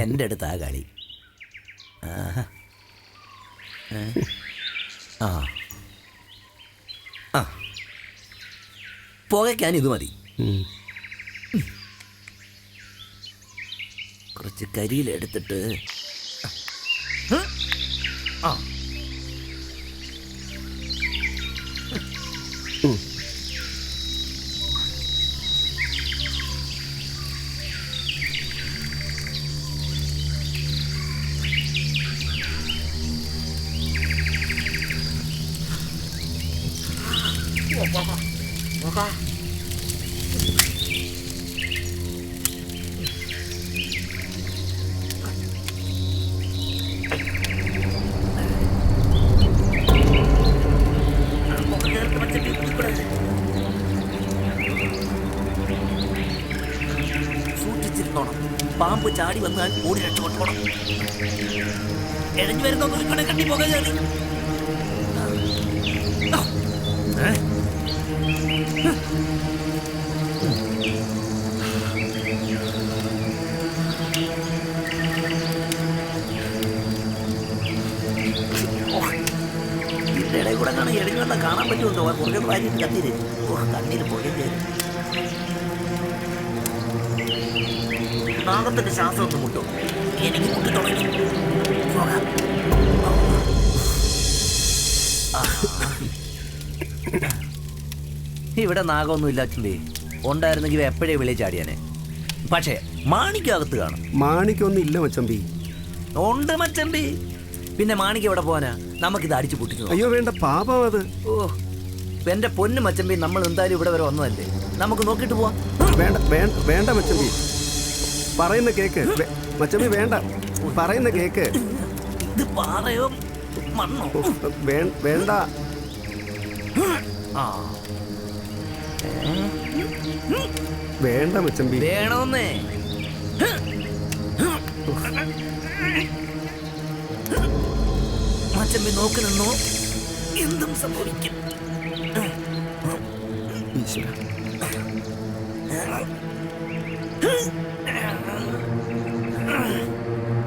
എൻ്റെ അടുത്താ കളി. ആ ആ പുകയ്ക്കാൻ ഇത് മതി. കുറച്ച് കരിയിലെടുത്തിട്ട് ആ സൂക്ഷിച്ചിരുന്നോണം. പാമ്പ് ചാടി വന്നാൽ ഓടി രക്ഷപ്പെട്ടോണം. എഴഞ്ഞു വരുന്ന കണ്ടി പോകാൻ കയറി. ഇതിന്റെ കൂടെ കാണാൻ എഴഞ്ഞു വന്നാൽ കാണാൻ പറ്റുമോ? കുറേ വാരിയിട്ട് കത്തിര്. കണ്ണിൽ പോകേം ചെയ്തു. നാഗത്തിന്റെ ശ്വാസം ഒന്ന് മുട്ടും. എനിക്ക് മുട്ടി തുടങ്ങി. ഇവിടെ നാഗമൊന്നും ഇല്ലാച്ചേ. ഉണ്ടായിരുന്നെങ്കിൽ എപ്പോഴേ വിളി ചാടിയാനെ. പക്ഷേ മാണിക്കകത്ത് കാണും. മാണിക്കൊന്നും ഇല്ല മച്ചമ്പി. ഉണ്ട് മച്ചമ്പി. പിന്നെ മാണിക്ക് എവിടെ പോവാനാ? നമുക്കിത് അടിച്ചു പൊട്ടിച്ചു. അയ്യോ വേണ്ട, പാപം അത്. ഓ എന്റെ പൊന്നു മച്ചമ്പി, നമ്മൾ എന്തായാലും ഇവിടെ വരെ വന്നതല്ലേ, നമുക്ക് നോക്കിട്ട് പോവാം. വേണ്ട വേണ്ട മച്ചമ്പി, പറയുന്ന കേക്ക്. മച്ചമ്പി വേണ്ട, പറയുന്ന കേക്ക്. ഇത് പാറയോ മണ്ണോ? വേണ്ട. വേണ്ട മച്ചമ്പി. വേണമെന്നേ. മച്ചമ്പി നോക്കി നിന്നോ, എന്തും സംഭവിക്കും. ഈശ്വര,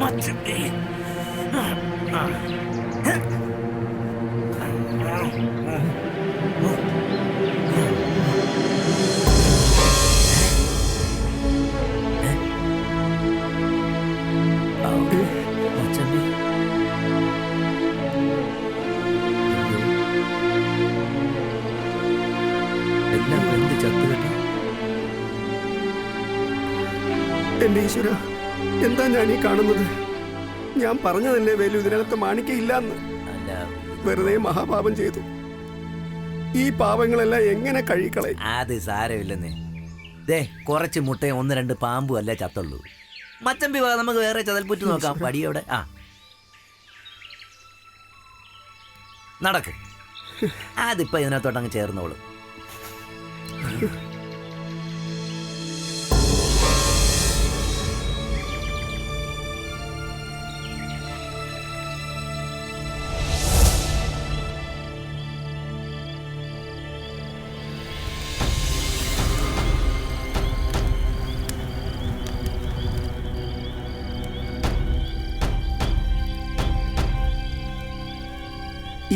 മച്ചമ്പി എന്റെ ഈശ്വര, എന്താ ഞാൻ ഈ കാണുന്നത്? ഞാൻ പറഞ്ഞതല്ലേ വേലു, ഇതിനകത്ത് മാണിക്കയില്ലാന്ന്. വെറുതെ മഹാപാപം ചെയ്തു. ഈ പാപങ്ങളെല്ലാം എങ്ങനെ കഴിക്കളെ? അത് സാരമില്ലെന്നേ. ദേ കുറച്ച് മുട്ടയും 1-2 പാമ്പും അല്ലേ ചത്തുള്ളൂ. മച്ചമ്പി വാ, നമുക്ക് വേറെ ചതൽപ്പുറ്റ് നോക്കാം. പടിയോടെ ആ നടക്ക്. അതിപ്പോ ഇതിനകത്തോട്ടങ്ങ് ചേർന്നോളൂ.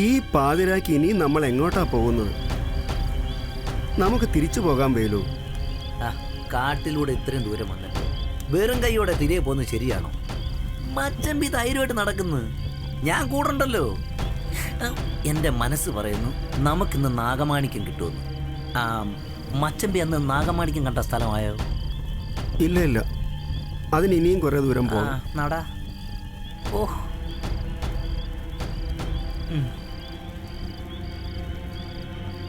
ഈ പാതിരാക്കി ഇനി നമ്മൾ എങ്ങോട്ടാ പോകുന്നത്? നമുക്ക് തിരിച്ചു പോകാൻ വേലു. കാട്ടിലൂടെ ഇത്രയും ദൂരം വന്നിട്ട് വെറും കൈയോടെ തിരികെ പോകുന്നത് ശരിയാണോ? മച്ചമ്പി ധൈര്യമായിട്ട് നടക്കുന്നു. ഞാൻ കൂടണ്ടല്ലോ. എൻ്റെ മനസ്സ് പറയുന്നു നമുക്കിന്ന് നാഗമാണിക്യം കിട്ടുമെന്ന്. മച്ചമ്പി അന്ന് നാഗമാണിക്യം കണ്ട സ്ഥലമായോ? ഇല്ല, അതിന് ഇനിയും കുറെ ദൂരം പോകാം. നടാ. ഓ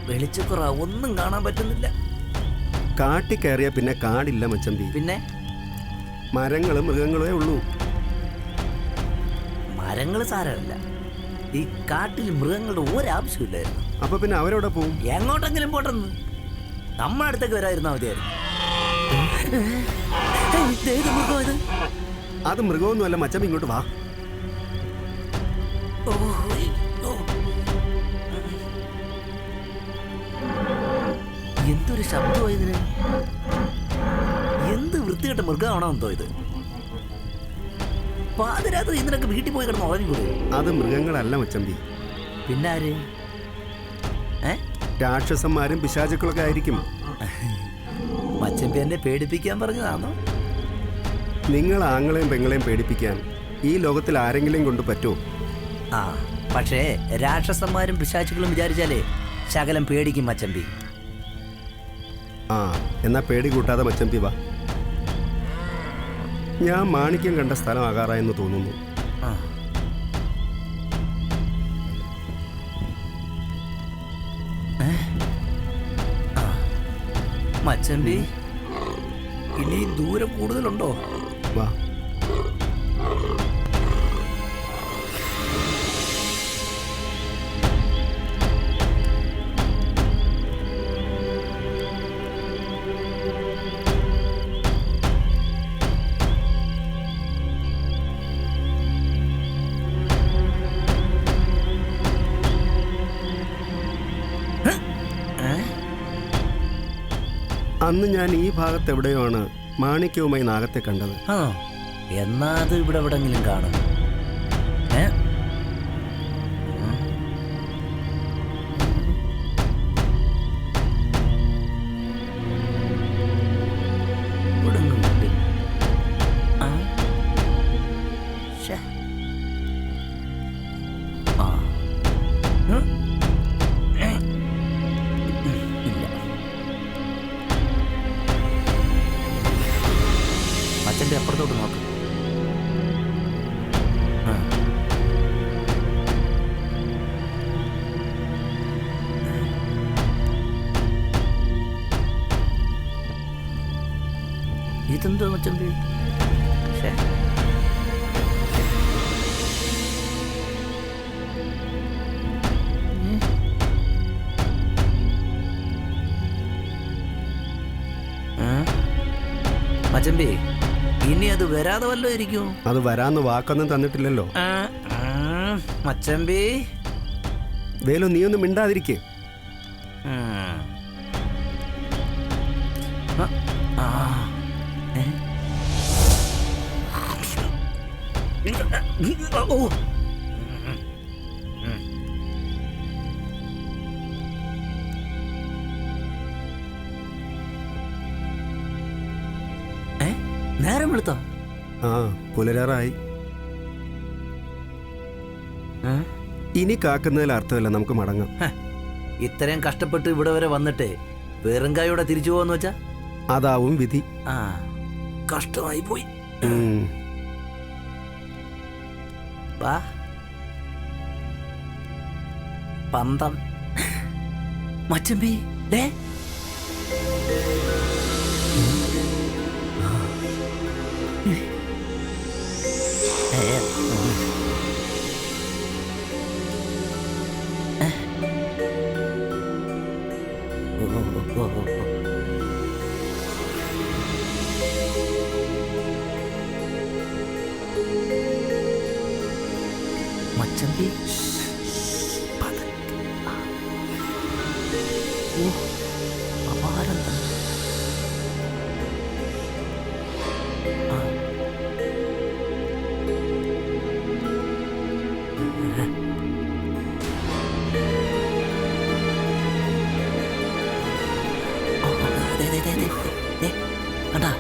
വെളിച്ചക്കുറ, ഒന്നും കാണാൻ പറ്റുന്നില്ല. കാട്ടിൽ കയറിയ പിന്നെ കാടില്ല മച്ചമ്പി. പിന്നെ മരങ്ങളും മൃഗങ്ങളേ ഉള്ളൂ. മരങ്ങൾ സാരമല്ല, ഈ കാട്ടിൽ മൃഗങ്ങളുടെ ഒരാവശ്യമില്ലായിരുന്നു. അപ്പൊ പിന്നെ അവരവിടെ പോവും? എങ്ങോട്ടെങ്കിലും പോട്ടെന്ന്. നമ്മുടെ അടുത്തേക്ക് വരാതിരുന്നാ മതിയായിരുന്നു. അത് മൃഗമൊന്നുമല്ല മച്ചമ്പി, ഇങ്ങോട്ട് വാ. എന്തൊരു ശബ്ദമോ ഇതിന്! എന്ത് വൃത്തികെട്ട മൃഗമാണോ എന്തോ ഇത്. പാതിരാത്രി ഇന്നലൊക്കെ വീട്ടിൽ പോയി കിടന്ന് ഉറങ്ങിക്കൂടെ? അത് മൃഗങ്ങളല്ല മച്ചമ്പി, പിന്നെ ആര്? രാക്ഷസന്മാരും പിശാചുക്കളൊക്കെ ആയിരിക്കും. മച്ചമ്പി എന്നെ പേടിപ്പിക്കാൻ പറഞ്ഞതാണോ? നിങ്ങൾ ആങ്ങളെയും പെങ്ങളെയും പേടിപ്പിക്കാൻ ഈ ലോകത്തിൽ ആരെങ്കിലും കൊണ്ട് പറ്റുമോ? ആ, പക്ഷേ രാക്ഷസന്മാരും പിശാചുക്കളും വിചാരിച്ചാലേ ശകലം പേടിക്കും മച്ചമ്പി. ആ, എന്നാ പേടി കൂട്ടാതെ മച്ചമ്പി വാ. ഞാൻ മാണിക്യം കണ്ട സ്ഥലം ആകാറായെന്ന് തോന്നുന്നു. ആ, മച്ചമ്പി ഇനി ദൂരം കൂടുതലുണ്ടോ? വാ. അന്ന് ഞാൻ ഈ ഭാഗത്ത് എവിടെയോ ആണ് മാണിക്യവുമായി നാഗത്തെ കണ്ടത്. ആ, എന്നാ അത് ഇവിടെ എവിടെങ്കിലും കാണും. അച്ഛൻ്റെ അപ്പുറത്തോട്ട് നോക്ക്. ഇതെന്തോ മച്ചമ്പി? മച്ചമ്പി ഇനി അത് വരാതെ വല്ലോ ഇരിക്കും. അത് വരാന്ന് വാക്കൊന്നും തന്നിട്ടില്ലല്ലോ. മച്ചമ്പി വേലു, നീ ഒന്നും മിണ്ടാതിരിക്കേ. നേരം വിളിത്തോ? ആ, പുലരാറായി. ഇനി കാക്കുന്നതിൽ അർത്ഥമില്ല, നമുക്ക് മടങ്ങാം. ഇത്രയും കഷ്ടപ്പെട്ട് ഇവിടെ വരെ വന്നിട്ട് വെറും കൈയോടെ തിരിച്ചു പോവാന്ന് വെച്ചാ അതാവും വിധി. ആ, കഷ്ടമായി പോയി. വാ പന്തം. മച്ചമ്പി ദേ മച്ചമ്പി അപാരം തന്നെ. കണ്ടാ?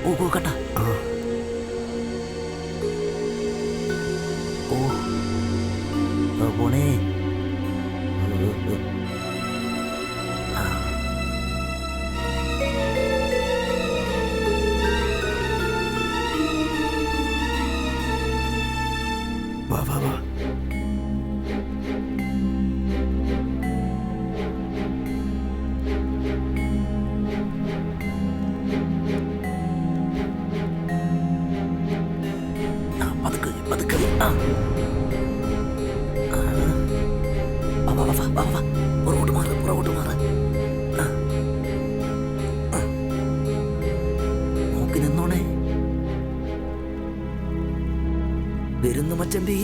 ഓ കണ്ടാ? ഓ പോണേ. വാ വാ വാ. പതുക്കെ പതുക്കെ. പുറകോട്ട് മാറ്, പുറകോട്ട് മാറ്. നോക്കി നിന്നോണേ. വരുന്നു മച്ചമ്പി.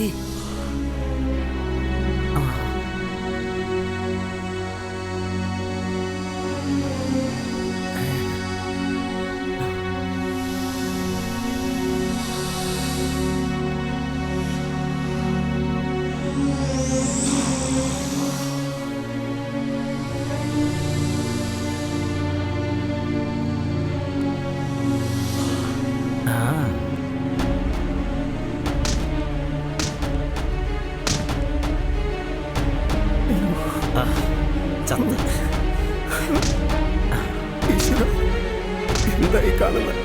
എന്തായി കാണുന്നത്?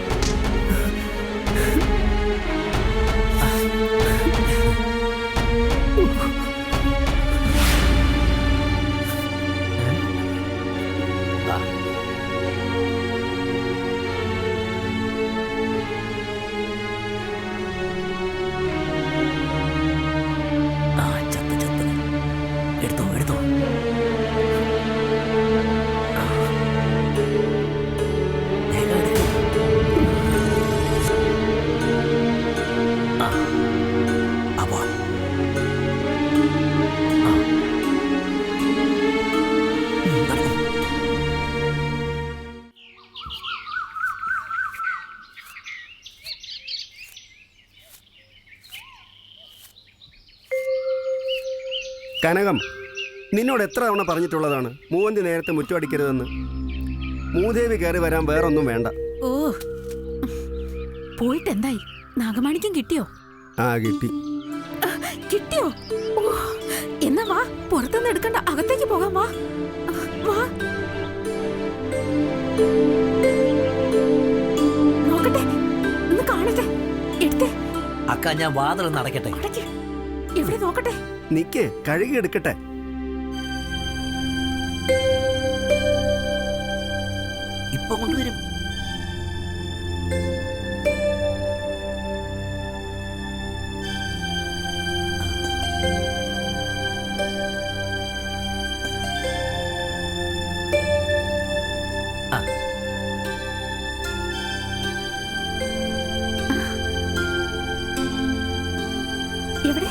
കനകം, നിന്നോട് എത്ര തവണ പറഞ്ഞിട്ടുള്ളതാണ് മൂവന്തി നേരത്തെ മുറ്റമടിക്കരുതെന്ന്? മൂദേവി കയറി വരാൻ വേറൊന്നും വേണ്ട. ഓ, പോയിട്ട് എന്തായി? നാഗമാണിക്യം കിട്ടിയോ? ആ, കിട്ടി. കിട്ടിയോ? ഓ, എന്നാ വാ, പുറത്തുനിന്ന് എടുക്കണ്ട, അകത്തേക്ക് പോകാം. വാ വാ, നോക്കട്ടെ, ഒന്ന് കാണട്ടെ. എടുത്തേ അക്ക, ഞാൻ വാതിൽ നടക്കട്ടെ. എവിടെ നോക്കട്ടെ? നിക്ക്, കഴുകി എടുക്കട്ടെ. ഇപ്പൊ കൊണ്ടുവരും. എവിടെ?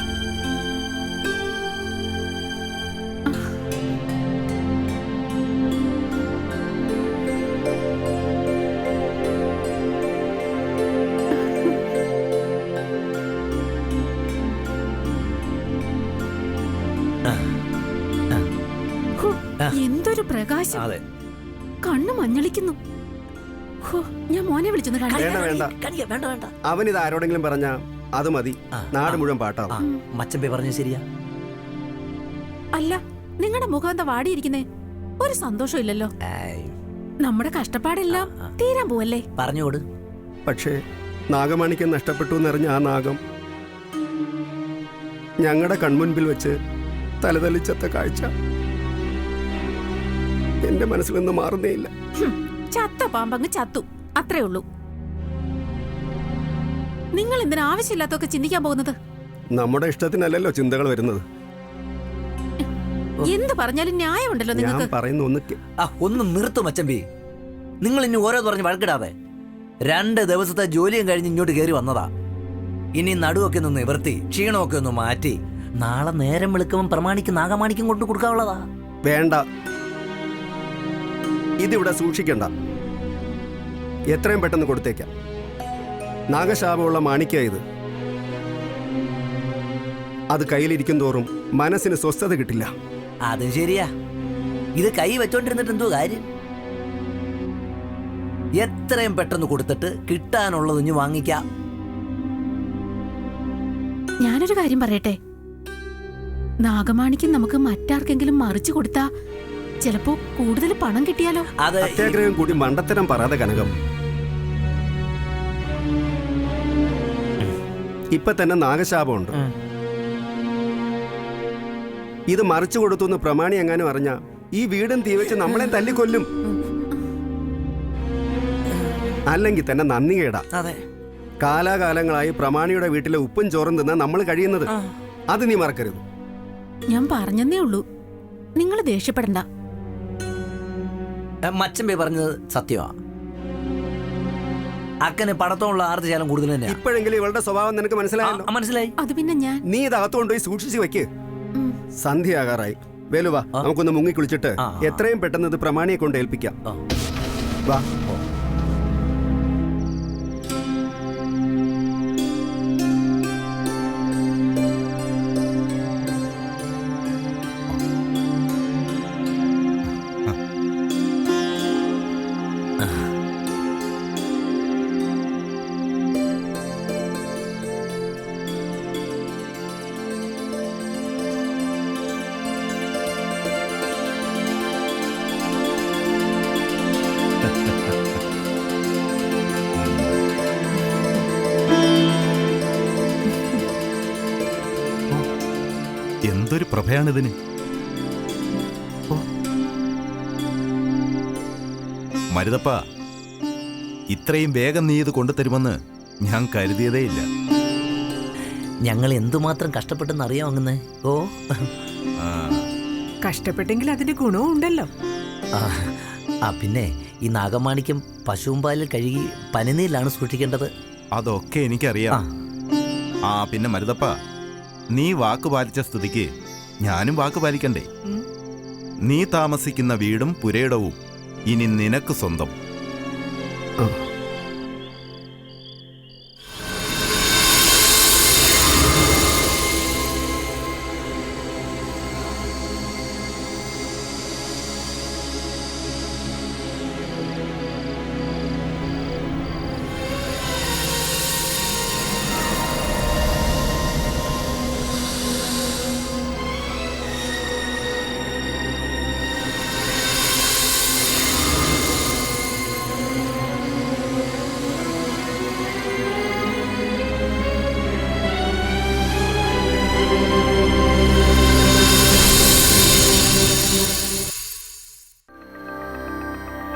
എന്തൊരു പ്രകാശം! അതെ, കണ്ണു മഞ്ഞളിക്കുന്നു. ഞാൻ മോനെ വിളിച്ചൊന്ന് വേണ്ട വേണ്ട, അവനിത് ആരോടെങ്കിലും പറഞ്ഞ അത് മതി, നാട് മുഴുവൻ പാട്ടാവും. മച്ചമ്പേ പറഞ്ഞു ശരിയാ. അല്ല, നിങ്ങളുടെ മുഖം എന്താ വാടിയിരിക്കുന്നേ? ഒരു സന്തോഷം ഇല്ലല്ലോ. നമ്മുടെ കഷ്ടപ്പാടെല്ലാം തീരാൻ പോവല്ലേ? പറഞ്ഞോട്. പക്ഷേ നാഗമാണിക്യം നഷ്ടപ്പെട്ടു എന്നറിഞ്ഞ ആ നാഗം ഞങ്ങളുടെ കൺമുൻപിൽ വെച്ച് തലതല്ലിച്ചത്ത കാഴ്ച എന്റെ മനസ്സിൽ നിന്ന് മാറുന്നേയില്ല. ചത്ത പാമ്പങ്ങ് ചത്തു, അത്രേ ഉള്ളൂ. നിങ്ങൾ എന്തിനാ ആവശ്യമില്ലാത്തൊക്കെ ചിന്തിക്കാൻ പോകുന്നത്? നമ്മുടെ ഇഷ്ടത്തിനല്ലല്ലോ ചിന്തകൾ വരുന്നത്. എന്ത് പറഞ്ഞാലും ന്യായമുണ്ടല്ലോ നിങ്ങൾക്ക്. പറയുന്നു ഒന്ന് നിർത്തും മച്ചമ്പി. നിങ്ങൾ ഇനി ഓരോ പറഞ്ഞ് വഴക്കിടാതെ. 2 ദിവസത്തെ ജോലിയും കഴിഞ്ഞ് ഇങ്ങോട്ട് കയറി വന്നതാ. ഇനി നടുവൊക്കെ ഒന്ന് നിവർത്തി ക്ഷീണമൊക്കെ ഒന്ന് മാറ്റി നാളെ നേരം വെളുക്കുമ്പോൾ പ്രമാണിക്ക് നാഗമാണിക്കും കൊണ്ട് കൊടുക്കാനുള്ളതാ. വേണ്ട, ഇതിവിടെ സൂക്ഷിക്കണ്ട. എത്രയും പെട്ടെന്ന് കൊടുത്തേക്കാം. നാഗശാപമുള്ള മാണിക്ക ഇത്. അത് കയ്യിലിരിക്കും തോറും മനസ്സിന് സ്വസ്ഥത കിട്ടില്ല. അതും ശരിയാ. ഇത് കൈ വെച്ചോണ്ടിരുന്നിട്ട് എന്തോ കാര്യം? എത്രയും പെട്ടെന്ന് കൊടുത്തിട്ട് കിട്ടാനുള്ളത് ഇനി വാങ്ങിക്കാം. ഞാനൊരു കാര്യം പറയട്ടെ. നാഗമാണിക്ക് നമുക്ക് മറ്റാർക്കെങ്കിലും മറിച്ചു കൊടുത്താ ചിലപ്പോ കൂടുതൽ പണം കിട്ടിയാലോ? അത്യാഗ്രഹം കൂടി മണ്ടത്തരം പറയാതെ കനകം. ഇപ്പൊ തന്നെ നാഗശാപമുണ്ട്. ഇത് മറിച്ചു കൊടുത്തു എന്ന് പ്രമാണി എങ്ങാനും അറിഞ്ഞ ഈ വീടും തീ വെച്ച് നമ്മളെ തല്ലിക്കൊല്ലും. അല്ലെങ്കിൽ തന്നെ നന്ദി കേടാ. കാലാകാലങ്ങളായി പ്രമാണിയുടെ വീട്ടിലെ ഉപ്പും ചോറും തിന്നാ നമ്മൾ കഴിയുന്നത്. അത് നീ മറക്കരുത്. ഞാൻ പറഞ്ഞതേ ഉള്ളൂ, നിങ്ങൾ ദേഷ്യപ്പെടണ്ട. മച്ചമ്പേ പറഞ്ഞത് സത്യമാ. അക്കന് പടത്തോമുള്ള ആർത്തിശാലം കൂടുതൽ തന്നെ. ഇപ്പോഴെങ്കിലും ഇവളുടെ സ്വഭാവം നിനക്ക് മനസ്സിലായല്ലോ. മനസ്സിലായി. അത് പിന്നെ നീ ഇത് അകത്തുകൊണ്ടുപോയി സൂക്ഷിച്ചു വെക്ക്. സന്ധ്യയാകാറായി. വേലുവാ, നമുക്കൊന്ന് മുങ്ങി കുളിച്ചിട്ട് എത്രയും പെട്ടെന്ന് ഇത് പ്രമാണിയെ കൊണ്ട് ഏൽപ്പിക്കാം. വാ. എന്തൊരു പ്രഭയാണിതിന്. മരുതപ്പ, ഇത്രയും വേഗം നീ ഇത് കൊണ്ടുതരുമെന്ന് ഞാൻ കരുതിയതേയില്ല. ഞങ്ങൾ എന്തുമാത്രം കഷ്ടപ്പെട്ടെന്ന് അറിയാം അങ്ങനെ. ഓ കഷ്ടപ്പെട്ടെങ്കിൽ അതിന്റെ ഗുണവും ഉണ്ടല്ലോ. പിന്നെ ഈ നാഗമാണിക്യം പശുവും പാലിൽ കഴുകി പനിനീരിലാണ് സൂക്ഷിക്കേണ്ടത്. അതൊക്കെ എനിക്കറിയാം. പിന്നെ മരുതപ്പ, നീ വാക്ക് പാലിച്ച സ്ഥിതിക്ക് ഞാനും വാക്ക് പാലിക്കണ്ടേ? നീ താമസിക്കുന്ന വീടും പുരയിടവും ഇനി നിനക്ക് സ്വന്തം.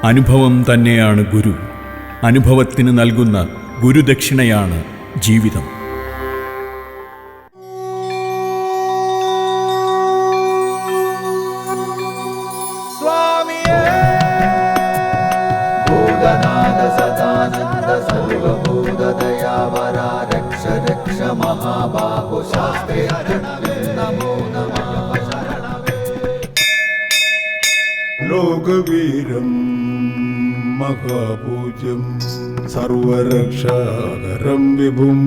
അനുഭവം തന്നെയാണ് ഗുരു. അനുഭവത്തിന് നൽകുന്ന ഗുരുദക്ഷിണയാണ് ജീവിതം. ലോകവീരം മഹാപൂജ്യം സർവരക്ഷാകരം വിഭും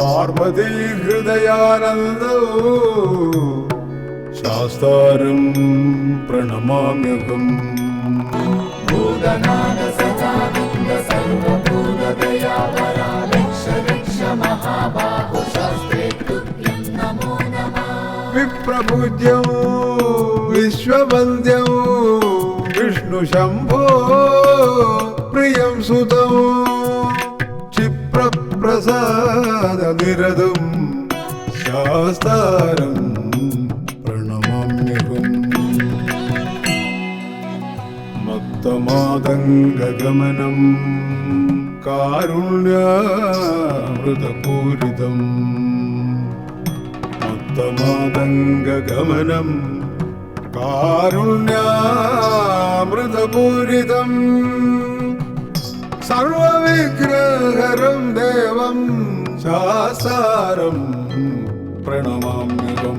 പാർവതീ ഹൃദയാനന്ദോ ശാസ്താരം പ്രണമാമ്യഹം. വിപ്രപൂജ്യം വിശ്വവന്ദ്യം വിഷ്ണു ശംഭോ പ്രിയം സുതം ക്ഷിപ്രപ്രസാദ നിരതം ശാസ്താരം പ്രണമാമ്യഹം. മത്തമാതംഗഗമനം കാരുണ്യാമൃതപൂരിതം മത്തമാതംഗഗമനം കാരുണ്യാമൃതപൂരിതം സർവവിഗ്രഹരം ദേവം ശാസ്താരം പ്രണമാമ്യഹം.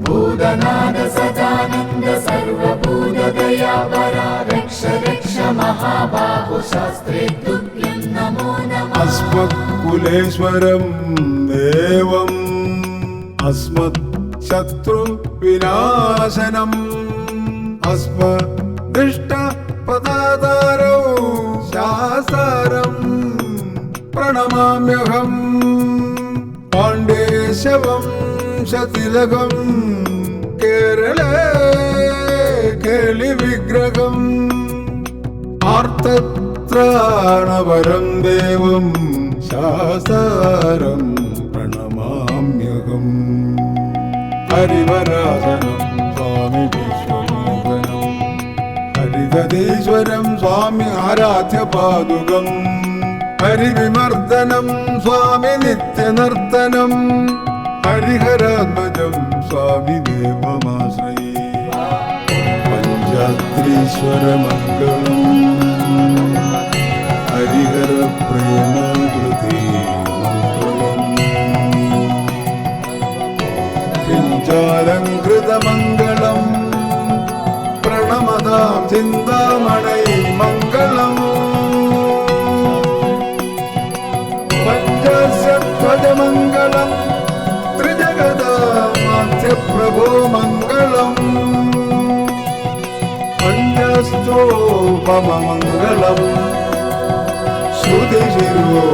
ഭൂതനാഥ സദാനന്ദ സർവഭൂതദയാപര രക്ഷ രക്ഷ മഹാബാഹു ശാസ്ത്രേ തുഭ്യം നമോ നമഃ. അസ്മത്കുലേശ്വരം ദേവം അസ്മത് ശത്രു വിനാശനം അസ്മദിഷ്ട പദാതാരോ ശാസ്താരം പ്രണമാമ്യഹം. പാണ്ഡേശവം ശതിലകം കേരളേ കേളി വിഗ്രഹം ആർത്തത്രാണവരം ദേവം ശാസ്താരം പ്രണമാമ്യഹം. ഹരിവരാസനം സ്വാമി വിശ്വമോഹനം ഹരിതീശ്വരം സ്വാമി ആരാധ്യ പാദുകം ഹരിവിമർദ്ദനം സ്വാമി നിത്യനർത്തനം ഹരിഹരാത്മജം സ്വാമി ദേവമാശ്രയേ. പഞ്ചാത്രീശ്വരമംഗളം ഹരിഹര പ്രേമാകൃതി മംഗളം പിഞ്ചാലങ്കൃതമംഗളം പ്രണമതാം ചിന്താമണൈ മംഗളം പഞ്ചാശധ്വജമംഗളം ത്രിജഗദാമാധ്യപ്രഭോ മംഗളം പഞ്ചസ്തോപമംഗളം ശ്രുതിശിരോ